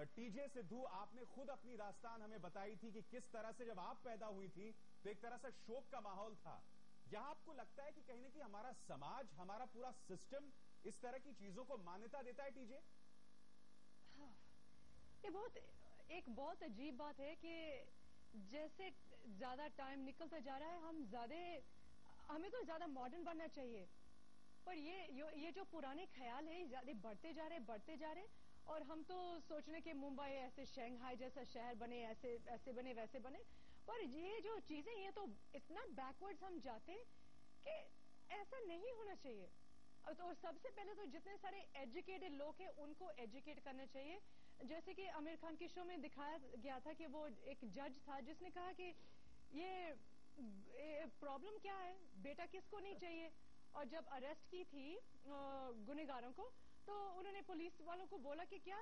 TJ Sidhu, आपने खुद अपनी दास्तान हमें बताई थी कि किस तरह से जब आप पैदा हुई थी तो एक तरह से शोक का माहौल था। यहां आपको लगता है कि कहीं ना कहीं हमारा समाज, हमारा पूरा सिस्टम इस तरह की चीजों को मान्यता देता है टीजे? हाँ, ये एक बहुत अजीब बात है कि जैसे ज्यादा टाइम निकलता जा रहा है हमें तो ज्यादा मॉडर्न बनना चाहिए, पर ये जो पुराने ख्याल है ज्यादा बढ़ते जा रहे और हम तो सोच रहे कि मुंबई ऐसे शंघाई जैसा शहर बने, ऐसे बने वैसे बने, पर ये जो चीजें ये तो इतना बैकवर्ड्स हम जाते कि ऐसा नहीं होना चाहिए। और सबसे पहले तो जितने सारे एजुकेटेड लोग हैं उनको एजुकेट करना चाहिए। जैसे कि आमिर खान के शो में दिखाया गया था कि वो एक जज था जिसने कहा कि ये प्रॉब्लम क्या है, बेटा किसको नहीं चाहिए। और जब अरेस्ट की थी गुनहगारों को तो उन्होंने पुलिस वालों को बोला कि क्या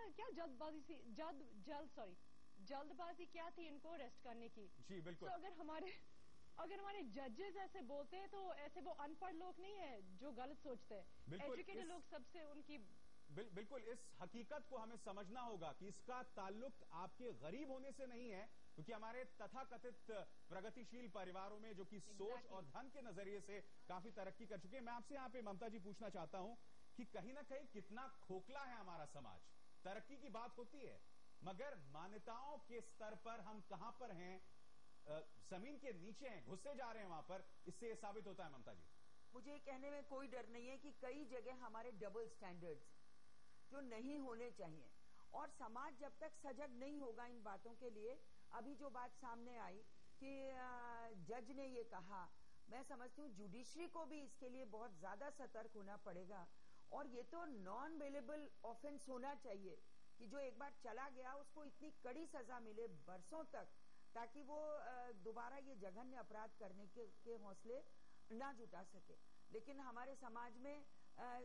जल्दबाजी क्या थी इनको अरेस्ट करने की। जी बिल्कुल। तो अगर हमारे जजेस ऐसे बोलते हैं तो ऐसे वो अनपढ़ लोग नहीं है जो गलत सोचते हैं, एजुकेटेड लोग सबसे उनकी बिल्कुल इस हकीकत को हमें समझना होगा कि इसका ताल्लुक आपके गरीब होने से नहीं है, क्योंकि हमारे तथाकथित प्रगतिशील परिवारों में जो कि सोच और धन के नजरिए से काफी तरक्की कर चुके हैं। मैं आपसे यहाँ पे ममता जी पूछना चाहता हूं कि कहीं ना कहीं कितना खोखला है हमारा समाज। तरक्की की बात होती है मगर मान्यताओं के स्तर पर हम कहां पर हैं, जमीन के नीचे हैं, घुसते जा रहे हैं वहां पर। इससे यह साबित होता है ममता जी। मुझे कहने में कोई डर नहीं है कि कई जगह हमारे डबल स्टैंडर्ड्स जो नहीं होने चाहिए, और समाज जब तक सजग नहीं होगा इन बातों के लिए। अभी जो बात सामने आई कि जज ने ये कहा, मैं समझती हूँ जुडिशरी को भी इसके लिए बहुत ज्यादा सतर्क होना पड़ेगा। और ये तो नॉन बेलेबल ऑफेंस होना चाहिए कि जो एक बार चला गया उसको इतनी कड़ी सजा मिले बरसों तक, ताकि वो दोबारा ये जघन्य अपराध करने के हौसले ना जुटा सके। लेकिन हमारे समाज में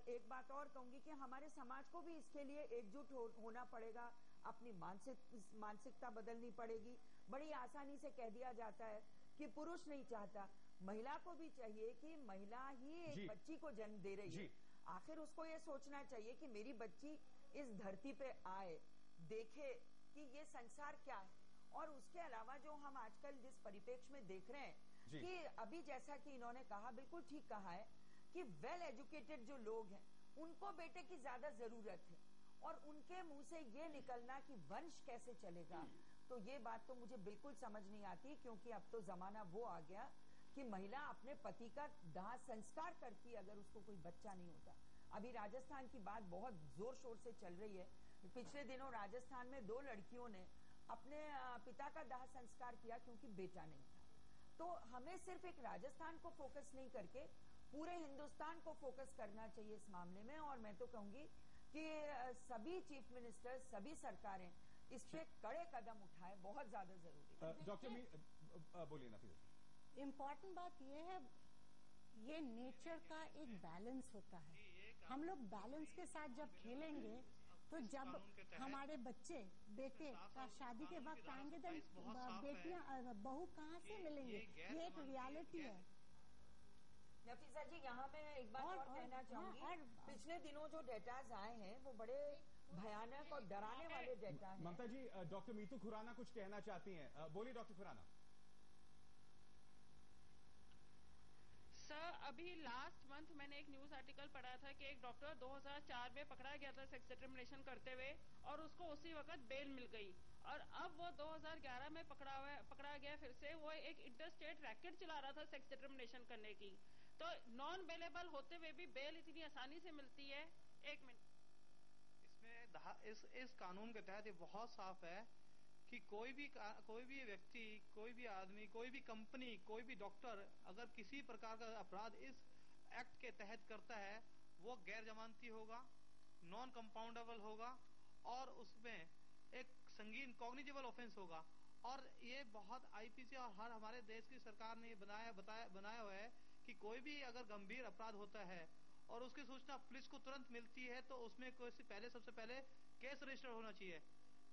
एक बात और कहूंगी कि हमारे समाज को भी इसके लिए एकजुट होना पड़ेगा, अपनी मानसिकता बदलनी पड़ेगी। बड़ी आसानी से कह दिया जाता है कि पुरुष नहीं चाहता, महिला को भी चाहिए कि महिला ही एक बच्ची को जन्म दे रही है, आखिर उसको ये सोचना चाहिए कि मेरी बच्ची इस धरती पे आए, देखे कि ये संसार क्या है। और उसके अलावा जो हम आजकल जिस परिप्रेक्ष्य में देख रहे हैं कि अभी जैसा कि इन्होंने कहा, बिल्कुल ठीक कहा है कि वेल एजुकेटेड जो लोग हैं उनको बेटे की ज्यादा जरूरत है, और उनके मुंह से ये निकलना कि वंश कैसे चलेगा, तो ये बात तो मुझे बिल्कुल समझ नहीं आती। क्योंकि अब तो जमाना वो आ गया कि महिला अपने पति का दाह संस्कार करती है अगर उसको कोई बच्चा नहीं होता। अभी राजस्थान की बात बहुत जोर शोर से चल रही है। पिछले दिनों राजस्थान में 2 लड़कियों ने अपने पिता का दाह संस्कार किया क्योंकि बेटा नहीं था। तो हमें सिर्फ एक राजस्थान को फोकस नहीं करके पूरे हिंदुस्तान को फोकस करना चाहिए इस मामले में। और मैं तो कहूंगी कि सभी चीफ मिनिस्टर, सभी सरकारें इस पे कड़े कदम उठाए, बहुत ज्यादा जरूरी है। डॉक्टर बोलिए ना। इम्पॉर्टेंट बात यह है, ये नेचर का एक बैलेंस होता है। हम लोग बैलेंस के साथ जब खेलेंगे तो जब हमारे बच्चे बेटे का शादी के वक्त आएंगे तो बेटियां बहू कहाँ से मिलेंगे, ये एक रियलिटी है। नफीसा जी, यहाँ मैं एक बात और कहना चाहूंगी, पिछले दिनों जो डेटाज आए हैं वो बड़े भयानक और डराने वाले डेटा हैं। ममता जी, डॉक्टर मीतू खुराना कुछ कहना चाहती हैं, बोलिए डॉक्टर खुराना। सर, अभी लास्ट मंथ मैंने एक न्यूज आर्टिकल पढ़ा था कि एक डॉक्टर 2004 में पकड़ा गया था सेक्स डिस्क्रिमिनेशन करते हुए, और उसको उसी वक्त बेल मिल गई। और अब वो 2011 में पकड़ा गया फिर से। वो एक इंटरस्टेट रैकेट चला रहा था सेक्स डिस्क्रिमिनेशन करने की। तो नॉन बेलेबल होते हुए भी बेल इतनी आसानी से मिलती है। 1 मिनट। इसमें इस कानून के तहत ये बहुत साफ है कि कोई भी व्यक्ति, कोई भी आदमी, कोई भी कंपनी, कोई भी डॉक्टर अगर किसी प्रकार का अपराध इस एक्ट के तहत करता है वो गैर जमानती होगा, नॉन कंपाउंडेबल होगा, और उसमें एक संगीन कॉग्निजेबल ऑफेंस होगा। और ये बहुत आईपीसी और हर हमारे देश की सरकार ने बनाया हुआ है कि कोई भी अगर गंभीर अपराध होता है और उसकी सूचना पुलिस को तुरंत मिलती है तो उसमें सबसे पहले केस रजिस्टर होना चाहिए।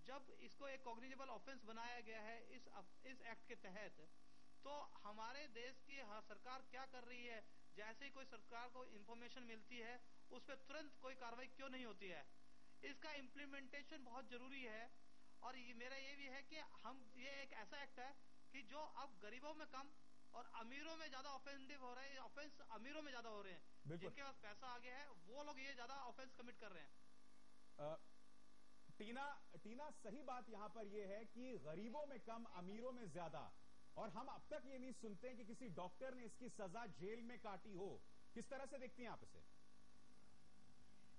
जब इसको एक कॉग्निजेबल ऑफेंस बनाया गया है इस एक्ट के तहत, तो हमारे देश की सरकार क्या कर रही है, जैसे ही कोई सरकार को इंफॉर्मेशन मिलती है उस पर तुरंत कोई कार्रवाई क्यों नहीं होती है। इसका इम्प्लीमेंटेशन बहुत जरूरी है। और मेरा ये भी है कि ये एक ऐसा एक्ट है कि जो अब गरीबों में कम और अमीरों में ज्यादा ऑफेंसिव हो रहे हैं, ऑफेंस अमीरों में ज्यादा हो रहे हैं। जिनके पास पैसा आगे है वो लोग ये ज्यादा ऑफेंस कमिट कर रहे हैं। टीना सही बात यहां पर यह है कि गरीबों में कम अमीरों में ज्यादा, और हम अब तक ये नहीं सुनते हैं कि किसी डॉक्टर ने इसकी सजा जेल में काटी हो। किस तरह से देखती हैं आप इसे?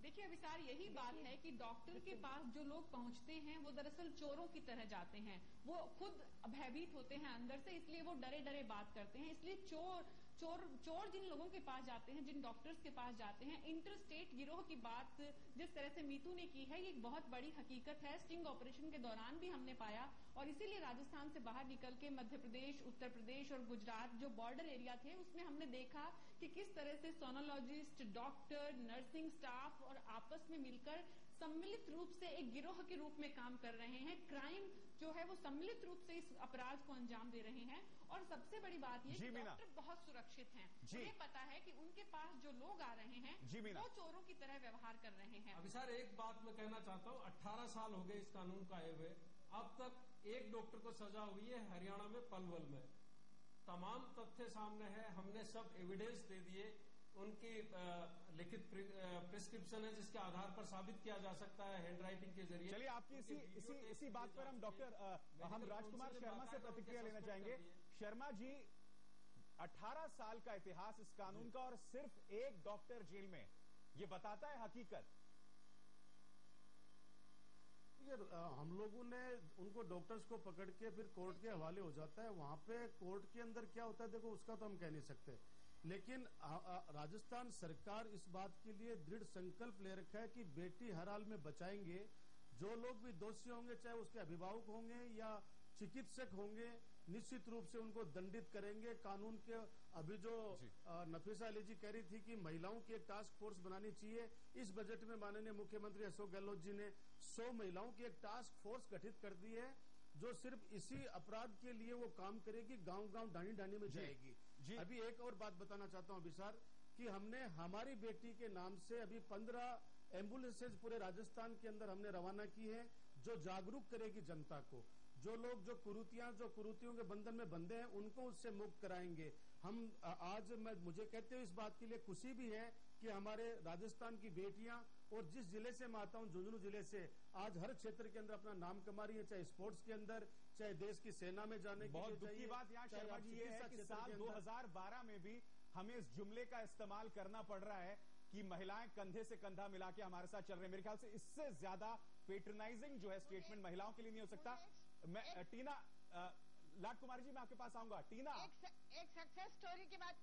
देखिए अभिसार, यही बात है कि डॉक्टर के पास जो लोग पहुंचते हैं वो दरअसल चोरों की तरह जाते हैं। वो खुद भयभीत होते हैं अंदर से, इसलिए वो डरे डरे बात करते हैं। इसलिए चोर जिन लोगों के पास जाते हैं, जिन डॉक्टर्स के पास जाते हैं, इंटर स्टेट गिरोह की बात जिस तरह से मीतू ने की है, ये एक बहुत बड़ी हकीकत है। स्टिंग ऑपरेशन के दौरान भी हमने पाया, और इसीलिए राजस्थान से बाहर निकल के मध्य प्रदेश, उत्तर प्रदेश और गुजरात जो बॉर्डर एरिया थे, उसमें हमने देखा कि किस तरह से सोनोलॉजिस्ट, डॉक्टर, नर्सिंग स्टाफ और आपस में मिलकर सम्मिलित रूप से एक गिरोह के रूप में काम कर रहे हैं। क्राइम जो है वो सम्मिलित रूप से इस अपराध को अंजाम दे रहे हैं। और सबसे बड़ी बात ये कि डॉक्टर बहुत सुरक्षित हैं। उन्हें पता है कि उनके पास जो लोग आ रहे हैं वो चोरों की तरह व्यवहार कर रहे हैं। अभी सर एक बात मैं कहना चाहता हूँ, 18 साल हो गए इस कानून को आए हुए, अब तक एक डॉक्टर को सजा हुई है हरियाणा में पलवल में। तमाम तथ्य सामने है, हमने सब एविडेंस दे दिए, उनकी लिखित प्रिस्क्रिप्शन है जिसके आधार पर साबित किया जा सकता है हैंड राइटिंग के जरिए। चलिए आपकी इसी बात पर हम हम राजकुमार शर्मा से प्रतिक्रिया लेना चाहेंगे। शर्मा जी, 18 साल का इतिहास इस कानून का और सिर्फ एक डॉक्टर जेल में, ये बताता है हकीकत। हम लोगों ने उनको डॉक्टर्स को पकड़ के फिर कोर्ट के हवाले हो जाता है। वहां पे कोर्ट के अंदर क्या होता है देखो, उसका तो हम कह नहीं सकते, लेकिन राजस्थान सरकार इस बात के लिए दृढ़ संकल्प ले रखा है कि बेटी हर हाल में बचाएंगे। जो लोग भी दोषी होंगे, चाहे उसके अभिभावक होंगे या चिकित्सक होंगे, निश्चित रूप से उनको दंडित करेंगे। कानून के अभी जो नफीसा अली जी कह रही थी कि महिलाओं की एक टास्क फोर्स बनानी चाहिए, इस बजट में माननीय मुख्यमंत्री अशोक गहलोत जी ने 100 महिलाओं की एक टास्क फोर्स गठित कर दी है, जो सिर्फ इसी अपराध के लिए वो काम करेगी, गांव-गांव, ढाणी-ढाणी में जाएगी। अभी एक और बात बताना चाहता हूं अभिसार, कि हमने हमारी बेटी के नाम से अभी 15 एम्बुलेंसेज पूरे राजस्थान के अंदर हमने रवाना की है, जो जागरूक करेगी जनता को। जो लोग जो कुरीतियों के बंधन में बंधे हैं, उनको उससे मुक्त कराएंगे हम। आज मुझे कहते हुए इस बात के लिए खुशी भी है कि हमारे राजस्थान की बेटियां, और जिस जिले से मैं आता हूं, झुंझुनू जिले से, आज हर क्षेत्र के अंदर अपना नाम कमा रही है, चाहे स्पोर्ट्स के अंदर, चाहे देश की सेना में जाने के लिए। बहुत दुख की बात यहाँ शर्मा जी ये है कि साल 2012 में भी हमें इस जुमले का इस्तेमाल करना पड़ रहा है कि महिलाएं कंधे से कंधा मिला के हमारे साथ चल रहे हैं। मेरे ख्याल से इससे ज्यादा पेट्रनाइजिंग जो है स्टेटमेंट महिलाओं के लिए नहीं हो सकता। मैं टीना, लाड कुमारी जी मैं आपके पास आऊंगा। टीना, एक सक्सेस स्टोरी की बात,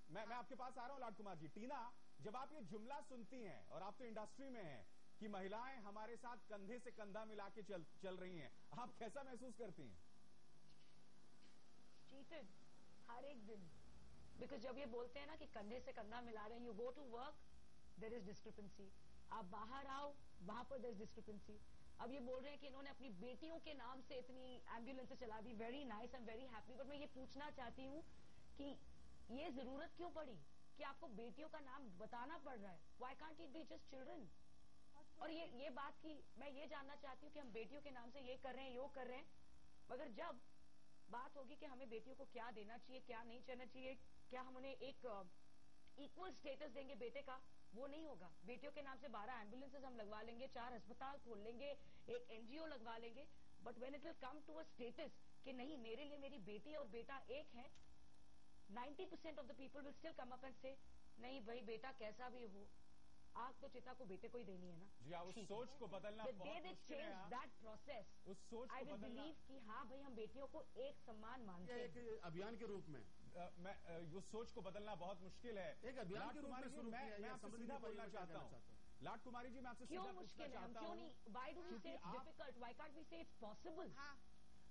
मैं आपके पास आ रहा हूं लाड कुमार जी। टीना, जब आप ये जुमला सुनती हैं, और आप तो इंडस्ट्री में हैं, कि महिलाएं हमारे साथ कंधे से कंधा मिला के चल रही हैं, आप कैसा महसूस करती हैं? चीटेड हर एक दिन, बिकॉज जब ये बोलते हैं ना कि कंधे से कंधा मिला रहे हैं, you go to work, there is discrepancy. आप बाहर आओ, वहां पर देयर इज डिस्क्रिपेंसी। अब ये बोल रहे हैं कि इन्होंने अपनी बेटियों के नाम से इतनी एम्बुलेंस चला दी, very nice, I am very happy. But मैं ये पूछना चाहती हूँ कि ये जरूरत क्यों पड़ी कि आपको बेटियों का नाम बताना पड़ रहा है? Why can't it be just children? और ये बात की मैं ये जानना चाहती हूँ कि हम बेटियों के नाम से ये कर रहे हैं, यो कर रहे हैं, मगर जब बात होगी कि हमें बेटियों को क्या देना चाहिए, क्या नहीं करना चाहिए, क्या हम उन्हें एक इक्वल स्टेटस देंगे बेटे का, वो नहीं होगा। बेटियों के नाम से 12 एम्बुलेंसेज हम लगवा लेंगे, 4 अस्पताल खोल लेंगे, एक एनजीओ लगवा लेंगे, but when it will come to a status कि नहीं, मेरे लिए मेरी बेटी और बेटा एक है, 90% of the people will still come up and से नहीं भाई, बेटा कैसा भी हो, आग तो चिता को बेटे को ही देनी है ना। जी हाँ, उस सोच को बदलना बहुत मुश्किल है। दैट प्रोसेस, उस सोच आई को विल बदलना, बिलीव कि हाँ भाई हम बेटियों को एक सम्मान मानते हैं, एक अभियान के रूप में। मैं उस सोच को बदलना बहुत मुश्किल है। एक अभियान के रूप में शुरू किया है। मैं आपसे सीधा बोलना चाहता हूँ लाड कुमारी जी, मैं आपसे क्यों मुश्किल है? क्यों नहीं? Why do we say it's difficult? Why can't we say it's possible?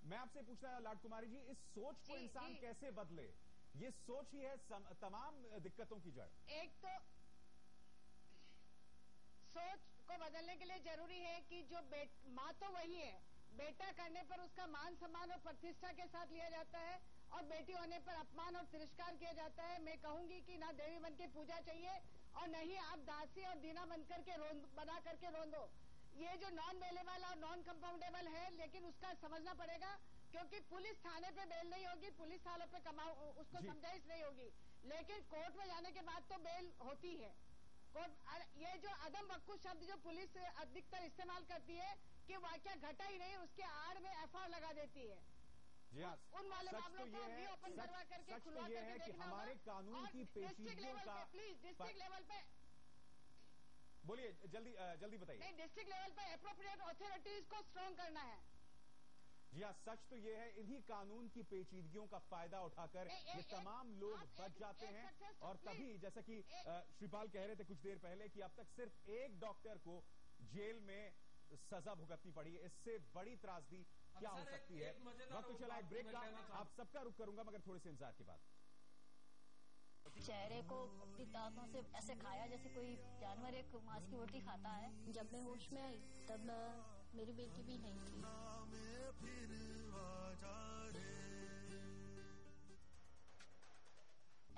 मैं आपसे पूछना लाड कुमारी जी, इस सोच को इंसान कैसे बदले? ये सोच ही है तमाम दिक्कतों की जड़। एक तो सोच को बदलने के लिए जरूरी है कि जो माँ तो वही है, बेटा करने पर उसका मान सम्मान और प्रतिष्ठा के साथ लिया जाता है, और बेटी होने पर अपमान और तिरस्कार किया जाता है। मैं कहूंगी कि ना देवी बन के पूजा चाहिए और नहीं आप दासी और दीना बना करके रोंदो। ये जो नॉन बेलेबल और नॉन कंपाउंडेबल है, लेकिन उसका समझना पड़ेगा, क्योंकि पुलिस थाने पे बेल नहीं होगी, पुलिस थानों पे उसको समझाइश नहीं होगी, लेकिन कोर्ट में जाने के बाद तो बेल होती है। कोर्ट ये जो अदम वक्कुस शब्द जो पुलिस अधिकतर इस्तेमाल करती है कि वाकया घटा ही नहीं, उसके आड़ में एफआईआर लगा देती है। जी हाँ, उन वाले मामलों को रीओपन करवा करके खुलवा करके देखना होगा। हमारे कानून की पेचीदगियों का प्लीज डिस्ट्रिक्ट लेवल पे बोलिए, जल्दी बताइए। नहीं, डिस्ट्रिक्ट लेवल पे एप्रोप्रिएट अथॉरिटीज को स्ट्रॉन्ग करना है। जी हाँ, सच तो ये है, इन्हीं कानून की पेचीदगियों का फायदा उठाकर ये तमाम लोग बच जाते हैं। और तभी जैसा कि श्रीपाल कह रहे थे कुछ देर पहले कि अब तक सिर्फ एक डॉक्टर को जेल में सजा भुगतनी पड़ी है। इससे बड़ी त्रासदी क्या हो सकती है। वक्त चला है ब्रेक का, आप सबका रुख करूंगा मगर थोड़े से इंतजार के बाद। चेहरे को अपनी दांतों से ऐसे खाया जैसे कोई जानवर एक मांस की रोटी खाता है। जब मैं होश में आई तब मेरी बेटी भी नहीं थी।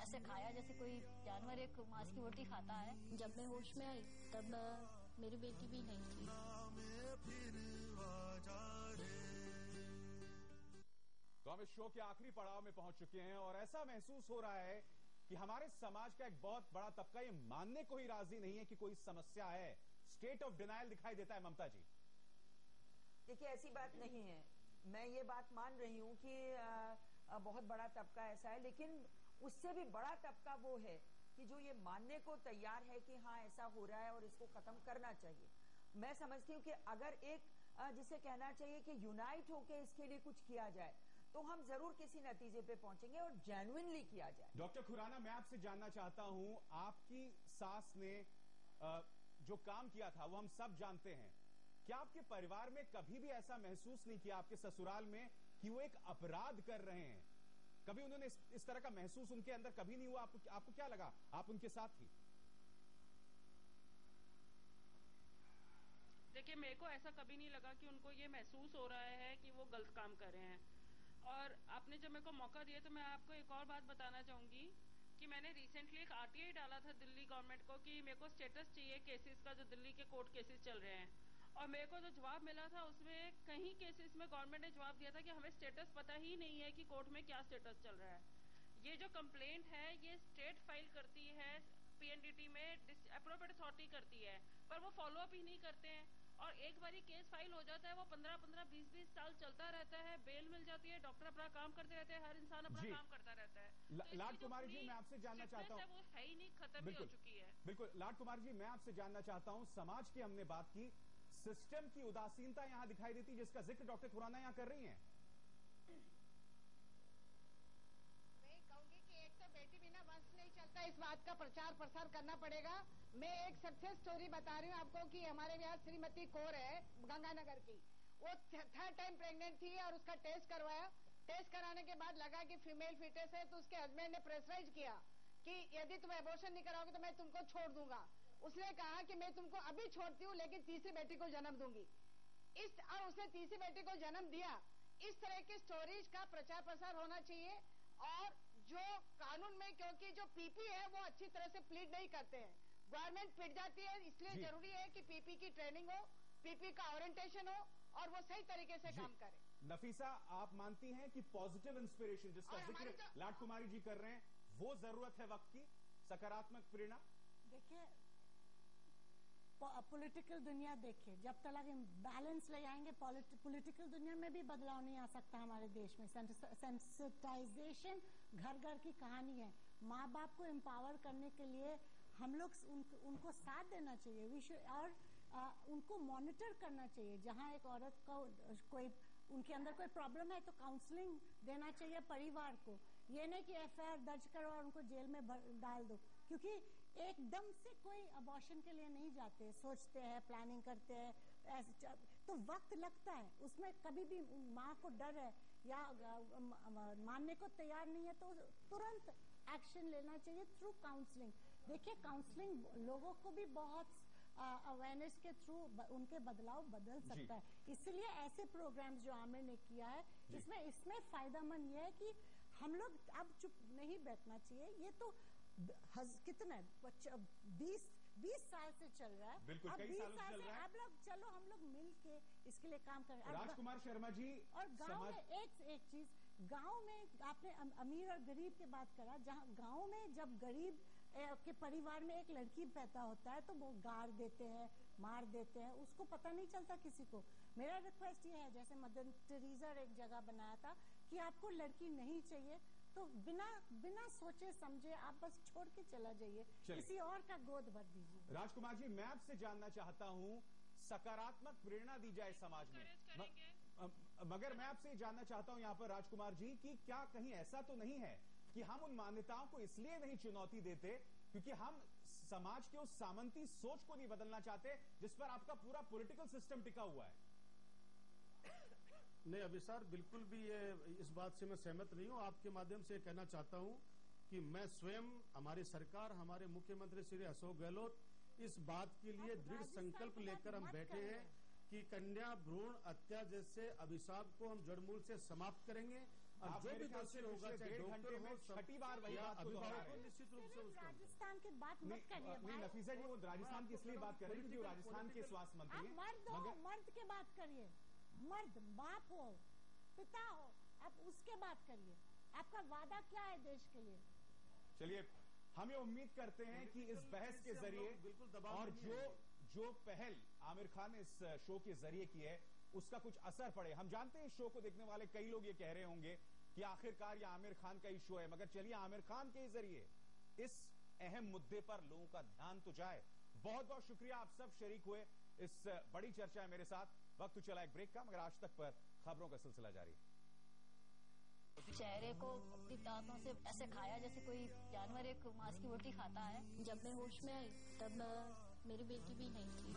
ऐसे खाया जैसे कोई जानवर एक मांस की रोटी खाता है। जब मैं होश में आई तब मेरी बेटी भी नहीं थी। तो हम इस शो के आखिरी पड़ाव में पहुंच चुके हैं और ऐसा महसूस हो रहा है कि हमारे समाज का एक बहुत बड़ा तबका ये मानने को ही राजी नहीं है कि कोई समस्या है। स्टेट ऑफ डिनायल दिखाई देता है। ममता जी, देखिए, ऐसी बात नहीं है। मैं ये बात मान रही हूँ कि बहुत बड़ा तबका ऐसा है, लेकिन उससे भी बड़ा तबका वो है कि जो ये मानने को तैयार है कि हाँ ऐसा हो रहा है और इसको खत्म करना चाहिए। मैं समझती हूँ कि अगर एक जिसे कहना चाहिए कि यूनाइट होके इसके लिए कुछ किया जाए तो हम जरूर किसी नतीजे पे पहुंचेंगे और जेन्युइनली किया जाए। डॉक्टर खुराना, मैं आपसे जानना चाहता हूं, आपकी सास ने जो काम किया था वो हम सब जानते हैं। क्या आपके परिवार में कभी भी ऐसा महसूस नहीं किया, आपके ससुराल में, कि वो एक अपराध कर रहे हैं? कभी उन्होंने इस तरह का महसूस उनके अंदर कभी नहीं हुआ? आपको क्या लगा? आप उनके साथ थी। देखिए, मेरे को ऐसा कभी नहीं लगा कि उनको ये महसूस हो रहा है कि वो गलत काम कर रहे हैं। और आपने जब मेरे को मौका दिया तो मैं आपको एक और बात बताना चाहूंगी कि मैंने रिसेंटली एक आरटीआई डाला था दिल्ली गवर्नमेंट को कि मेरे को स्टेटस चाहिए केसेस का, जो दिल्ली के कोर्ट केसेस चल रहे हैं। और मेरे को जो जवाब मिला था उसमें कई केसेस में गवर्नमेंट ने जवाब दिया था कि हमें स्टेटस पता ही नहीं है कि कोर्ट में क्या स्टेटस चल रहा है। ये जो कंप्लेंट है ये स्टेट फाइल करती है पीएनडीटी में, एप्रोप्रिएट अथॉरिटी करती है, पर वो फॉलो अप ही नहीं करते हैं। और एक बारी केस फाइल हो जाता है वो 15-15, 20-20 साल चलता रहता है, बेल मिल जाती है, डॉक्टर अपना काम करते रहते हैं, हर इंसान अपना काम करता रहता है। लाड कुमारी जी, मैं आपसे जानना चाहता हूँ, वो है ही नहीं, खत्म ही हो चुकी है। बिल्कुल लाड कुमारी जी, मैं आपसे जानना चाहता हूँ, समाज की हमने बात की, सिस्टम की उदासीनता यहाँ दिखाई देती जिसका जिक्र डॉक्टर खुराना यहाँ कर रही हैं। मैं कहूंगी कि एक तो बेटी बिना वंश नहीं चलता, इस बात का प्रचार प्रसार करना पड़ेगा। मैं एक सक्सेस स्टोरी बता रही हूँ आपको कि हमारे यहाँ श्रीमती कौर है गंगानगर की, वो 3rd टाइम प्रेग्नेंट थी और उसका टेस्ट करवाया। टेस्ट कराने के बाद लगा कि फीमेल फिटनेस है, तो उसके हस्बैंड ने प्रेशराइज किया कि यदि तुम एबॉर्शन नहीं कराओगे तो मैं तुमको छोड़ दूंगा। उसने कहा कि मैं तुमको अभी छोड़ती हूँ लेकिन तीसरी बेटी को जन्म दूंगी। और उसने तीसरी बेटी को जन्म दिया। इस तरह की स्टोरीज का प्रचार प्रसार होना चाहिए। और जो कानून में, क्योंकि जो पीपी है वो अच्छी तरह से प्लीड नहीं करते हैं, गवर्नमेंट पिट जाती है, इसलिए जरूरी है कि पीपी की ट्रेनिंग हो, पीपी का ओरिएंटेशन हो और वो सही तरीके से काम करे। नफीसा, आप मानती हैं कि पॉजिटिव इंस्पिरेशन जिसका जिक्र लाड कुमारी जी कर रहे हैं वो जरूरत है वक्त की, सकारात्मक प्रेरणा? देखिए, पॉलिटिकल दुनिया देखिए, जब तक बैलेंस ले आएंगे पॉलिटिकल दुनिया में भी बदलाव नहीं आ सकता हमारे देश में। सेंसिटाइजेशन घर घर की कहानी है। माँ बाप को एम्पावर करने के लिए हम लोग उनको साथ देना चाहिए और उनको मॉनिटर करना चाहिए। जहाँ एक औरत को कोई उनके अंदर कोई प्रॉब्लम है तो काउंसलिंग देना चाहिए परिवार को। ये नहीं कि एफआईआर दर्ज करो और उनको जेल में डाल दो, क्योंकि एकदम से कोई अबॉर्शन के लिए नहीं जाते, सोचते हैं, प्लानिंग करते हैं, तो वक्त लगता है उसमें। कभी भी माँ को डर है या मानने को तैयार नहीं है तो तुरंत एक्शन लेना चाहिए थ्रू काउंसलिंग। देखिए, काउंसलिंग लोगों को भी बहुत अवेयरनेस के थ्रू उनके बदलाव बदल सकता है। इसलिए ऐसे प्रोग्राम्स जो आमिर ने किया है इसमें फायदेमंद ये है कि हम लोग अब चुप नहीं बैठना चाहिए। ये तो कितना 20 20 साल से चल रहा है। बिल्कुल, अब कई 20 सालों से साल चल से रहा है। अब लोग चलो हम लोग मिल के इसके लिए काम कर रहे हैं। राजकुमार शर्मा जी, और गांव में एक चीज, गांव में आपने अमीर और गरीब की बात करा, जहाँ गांव में जब गरीब के परिवार में एक लड़की पैदा होता है तो वो गाड़ देते हैं, मार देते हैं, उसको पता नहीं चलता किसी को। मेरा रिक्वेस्ट ये है, जैसे मदर टेरेसा एक जगह बनाया था कि आपको लड़की नहीं चाहिए तो बिना सोचे समझे आप बस छोड़ के चला जाइए, किसी और का गोद भर दीजिए। राजकुमार जी, मैं आपसे जानना चाहता हूं, सकारात्मक प्रेरणा दी जाए समाज में, मगर मैं आपसे जानना चाहता हूं यहाँ पर राजकुमार जी कि क्या कहीं ऐसा तो नहीं है कि हम उन मान्यताओं को इसलिए नहीं चुनौती देते क्योंकि हम समाज के उस सामंती सोच को नहीं बदलना चाहते जिस पर आपका पूरा पॉलिटिकल सिस्टम टिका हुआ है? नहीं अभिसार, बिल्कुल भी ये इस बात से मैं सहमत नहीं हूं। आपके माध्यम से कहना चाहता हूं कि मैं स्वयं, हमारी सरकार, हमारे मुख्यमंत्री श्री अशोक गहलोत इस बात के लिए दृढ़ संकल्प लेकर हम बैठे हैं कि कन्या भ्रूण हत्या जैसे अभिशाप को हम जड़मूल से समाप्त करेंगे। और जो भी दोषी होगा, चाहे डॉक्टर हो, छठी बार वही बात को दोहरा रहे हैं। निश्चित रूप से उसका राजस्थान की बात मत करिए नहीं, नफीसा जी, वो राजस्थान की इसलिए बात कर रही है क्योंकि वो राजस्थान के स्वास्थ्य मंत्री आप हैं। मर्द हो, मर्द की बात करिए, मर्द, बाप हो, पिता हो, आप उसके बात करिए। आपका वादा क्या है देश के लिए? चलिए, हम ये उम्मीद करते हैं कि इस बहस के जरिए और जो पहल आमिर खान ने इस शो के जरिए की है उसका कुछ असर पड़े। हम जानते हैं इस शो को देखने वाले कई लोग ये कह रहे होंगे कि आखिरकार ये आमिर खान का ही शो है, मगर चलिए आमिर खान के जरिए इस अहम मुद्दे पर लोगों का ध्यान तो जाए। बहुत बहुत शुक्रिया, आप सब शरीक हुए इस बड़ी चर्चा है मेरे साथ। वक्त तो चला एक ब्रेक का, मगर आज तक पर खबरों का सिलसिला जारी। चेहरे को अपनी दांतों से ऐसे खाया जैसे कोई जानवर एक मांस की रोटी खाता है। जब मैं होश में आई तब मेरी बेटी भी नहीं थी।